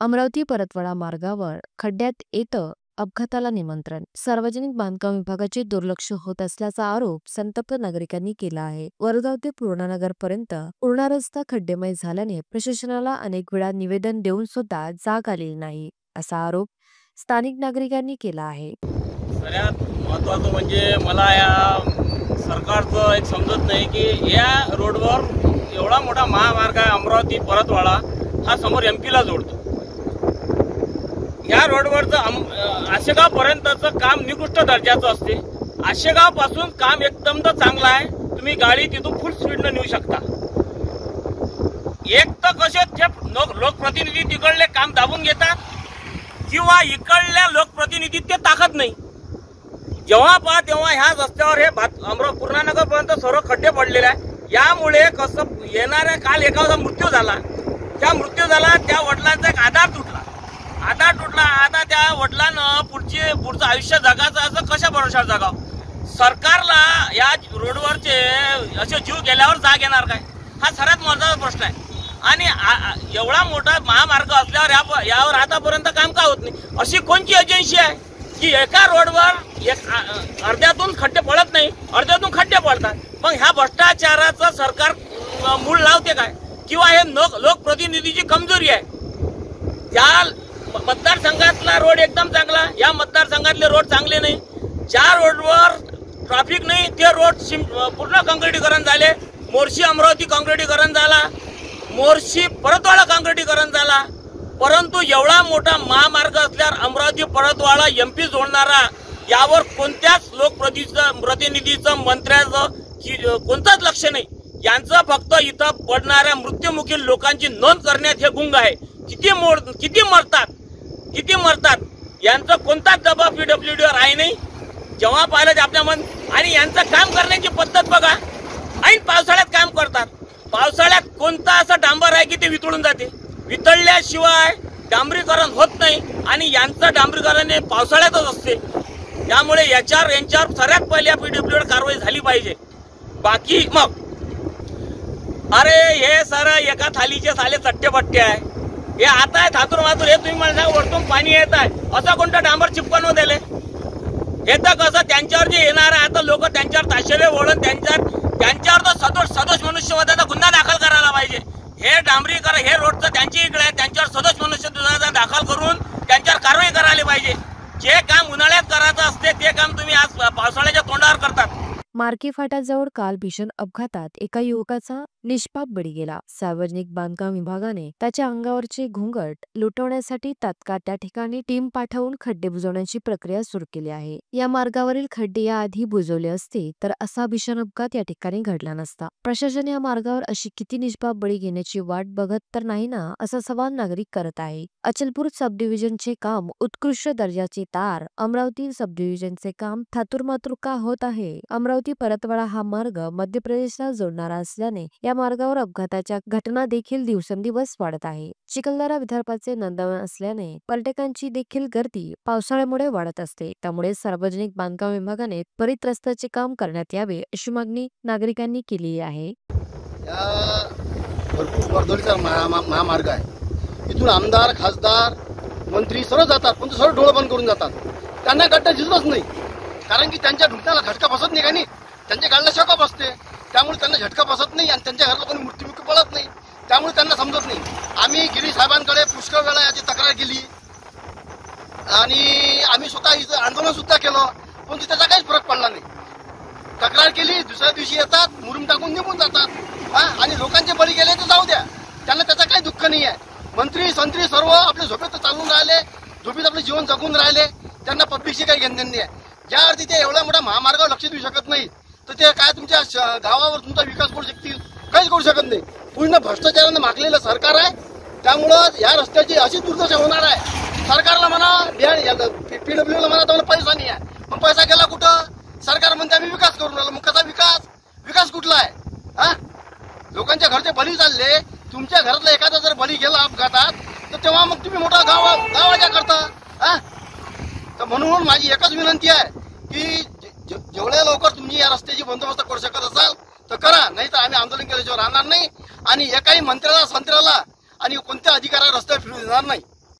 अमरावती परतवाडा मार्गावर खड्ड्यात येतं अपघाताला निमंत्रण. सार्वजनिक बांधकाम विभागाचे दुर्लक्ष होत असल्याचा आरोप संतप्त नागरिकांनी केला आहे. वरगाव ते पूर्णानगर पर्यंत पूर्ण रस्ता खड्डेमय झाल्याने प्रशासनाला अनेक वेळा निवेदन देऊन सुद्धा जाग आलेली नाही, असा आरोप स्थानिक नागरिकांनी केला आहे. सगळ्यात महत्त्वाचं म्हणजे मला या सरकारचं एक समजत नाही की या रोडवर एवढा मोठा महामार्ग आहे अमरावती परतवाडा, हा समोर एमपीला जोडतो. या रोडवरचं आशेगाव पर्यंतचं काम निकृष्ट दर्जाचं असते. आशेगाव पासून काम एकदम तर चांगलं आहे, तुम्ही गाडी तिथून फुल स्पीडनं नेऊ शकता. एक तर कसे लोकप्रतिनिधी तिकडले काम दाबून घेतात किंवा इकडल्या लोकप्रतिनिधी ते ताकद नाही. जेव्हा पहा तेव्हा ह्या रस्त्यावर हे पूर्णानगर पर्यंत सर्व खड्डे पडलेले आहे. यामुळे कसं येणाऱ्या काल एखादा मृत्यू झाला, त्या वडिलांचा एक आधार तुटला. आता त्या वडिलांना पुढचं आयुष्य जगायचं असं कशा भरोशावर जगाव. सरकारला या रोडवरचे असे जीव गेल्यावर जाग येणार काय, हा सर्वात महत्त्वाचा प्रश्न आहे. आणि एवढा मोठा महामार्ग असल्यावर यावर आतापर्यंत काम का होत नाही. अशी कोणती एजन्सी आहे की एका रोडवर अर्ध्यातून खड्डे पडत नाही, अर्ध्यातून खड्डे पडतात. मग ह्या भ्रष्टाचाराचं सरकार मूळ लावते काय, किंवा हे लोकप्रतिनिधीची कमजोरी आहे. त्या मतदारसंघातला रोड एकदम चांगला, या मतदारसंघातले रोड चांगले नाही. ज्या रोडवर ट्रॅफिक नाही ते रोड पूर्ण काँक्रिटीकरण झाले. मोर्शी अमरावती काँक्रिटीकरण झाला, मोर्शी परतवाडा काँक्रिटीकरण झाला. परंतु एवढा मोठा महामार्ग असल्यावर अमरावती परतवाडा एमपी जोडणारा यावर कोणत्याच लोकप्रतिनिधीचं मंत्र्याचं कोणताच लक्ष नाही. यांचं फक्त इथं पडणाऱ्या मृत्युमुखी लोकांची नोंद करण्यात हे गुंग आहे. किती मरतात यांचं कोणताच दबाव पीडब्ल्यूडीवर आहे नाही. जेव्हा पाहिलं ते आपल्या मन. आणि यांचं काम करण्याची पद्धत बघा, ऐन पावसाळ्यात काम करतात. पावसाळ्यात कोणता असं डांबर आहे की ते वितळून जाते. वितळल्याशिवाय डांबरीकरण होत नाही आणि यांचं डांबरीकरण हे पावसाळ्यातच असते. त्यामुळे यांच्यावर सर्वात पहिल्या पीडब्ल्यूडीवर कारवाई झाली पाहिजे. बाकी मग अरे हे सर एका थालीचे साले चट्टे आहे. हे आता आहे थातूर मातूर, हे तुम्ही मला वरतून पाणी येत आहे असं कोणतं डांबर चिपकून दिले. हे तर कसं त्यांच्यावर जे येणार आहे आता लोक त्यांच्यावर ताशेरे ओढून त्यांच्यावर तर सदोष मनुष्यवधाचा गुन्हा दाखल करायला पाहिजे. हे डांबरीकरण हे रोडचं त्यांची इकडे आहे, त्यांच्यावर सदोष मनुष्यवधाचा दाखल करून त्यांच्यावर कारवाई करायला पाहिजे. जे काम उन्हाळ्यात करायचं असते ते काम तुम्ही आज पावसाळ्याच्या तोंडावर करतात. मार्के फाट्याजवळ काल भीषण अपघातात एका युवकाचा निष्पाप बळी गेला. सार्वजनिक बांधकाम विभागाने त्याच्या अंगावरचे घोंगट लुटवण्यासाठी तात्काळ त्या ठिकाणी टीम पाठवून खड्डे बुजवण्याची प्रक्रिया सुरू केली आहे. या मार्गावरील खड्डे याआधी बुजवले असते तर असा भीषण अपघात या ठिकाणी घडला नसता. प्रशासन या मार्गावर अशी किती निष्पाप बळी घेण्याची वाट बघत तर नाही ना, असा सवाल नागरिक करत आहे. अचलपूर सब डिव्हिजनचे काम उत्कृष्ट दर्जाचे तार, अमरावती सब डिव्हिजनचे काम थातूरमातूर का होत आहे. अमरावती परतवाडा हा मार्ग मध्य प्रदेशला जोडणारा असल्याने या मार्गावर अपघाताच्या घटना देखील दिवसेंदिवस वाढत आहे. चिखलदरा विदर्भाचे नंदनवन असल्याने पर्यटकांची देखील गर्दी पावसाळ्यामुळे वाढत असते. त्यामुळे सार्वजनिक बांधकाम विभागाने त्वरित रस्त्याचे काम करण्यात यावे अशी मागणी नागरिकांनी केली आहे. भरपूर वर्दळीचा महामार्ग आहे. इथून आमदार, खासदार, मंत्री सर्व जातात, पण सर्व डोळे बंद करून जातात. त्यांना गड्डा दिसतच नाही, कारण की त्यांच्या ढुकण्याला झटका बसत नाही. काही त्यांच्या गाडीला शॉक बसते, त्यामुळे त्यांना झटका बसत नाही आणि त्यांच्या घराला कोणी मृत्युमुखी पडत नाही. त्यामुळे त्यांना समजत नाही. आम्ही गिरी साहेबांकडे पुष्कळ वेळा याची तक्रार केली आणि आम्ही स्वतः इथं आंदोलन सुद्धा केलं, पण त्याचा काहीच फरक पडला नाही. तक्रार केली, दुसऱ्या दिवशी येतात, मुरुम टाकून निघून जातात. आणि लोकांचे बळी गेले तर जाऊ द्या, त्यांना त्याचा काही दुःख नाही आहे. मंत्री संत्री सर्व आपल्या झोपेत चालून राहिले, झोपेत आपले जीवन जगून राहिले. त्यांना पब्लिकची काही घेणं नाही आहे. ज्या अर्थी ते एवढ्या मोठ्या महामार्गावर लक्ष देऊ शकत नाही तर ते काय तुमच्या गावावर तुमचा विकास करू शकतील, काहीच करू शकत नाही. पूर्ण भ्रष्टाचारानं मागलेलं सरकार आहे. त्यामुळं या रस्त्याची अशी दुर्दशा होणार आहे. सरकारला म्हणा, पीडब्ल्यूला म्हणा, तर पैसा नाही आहे. मग पैसा गेला कुठं? सरकार म्हणते आम्ही विकास करून राहिलो. मग कसा विकास कुठला आहे? लोकांच्या घरचे बळी चालले. तुमच्या घरातला एखादा जर बळी गेला अपघातात तर तेव्हा मग तुम्ही मोठा गावाच्या करता. तर म्हणून माझी एकच विनंती आहे की जेवढ्या लवकर तुम्ही या रस्त्याची बंदोबस्त करू शकत असाल तर करा, नाही तर आम्ही आंदोलन केल्याशिवाय राहणार नाही आणि एकाही मंत्र्याला संत्र्याला आणि कोणत्या अधिकाऱ्याला रस्त्यावर फिरू देणार नाही.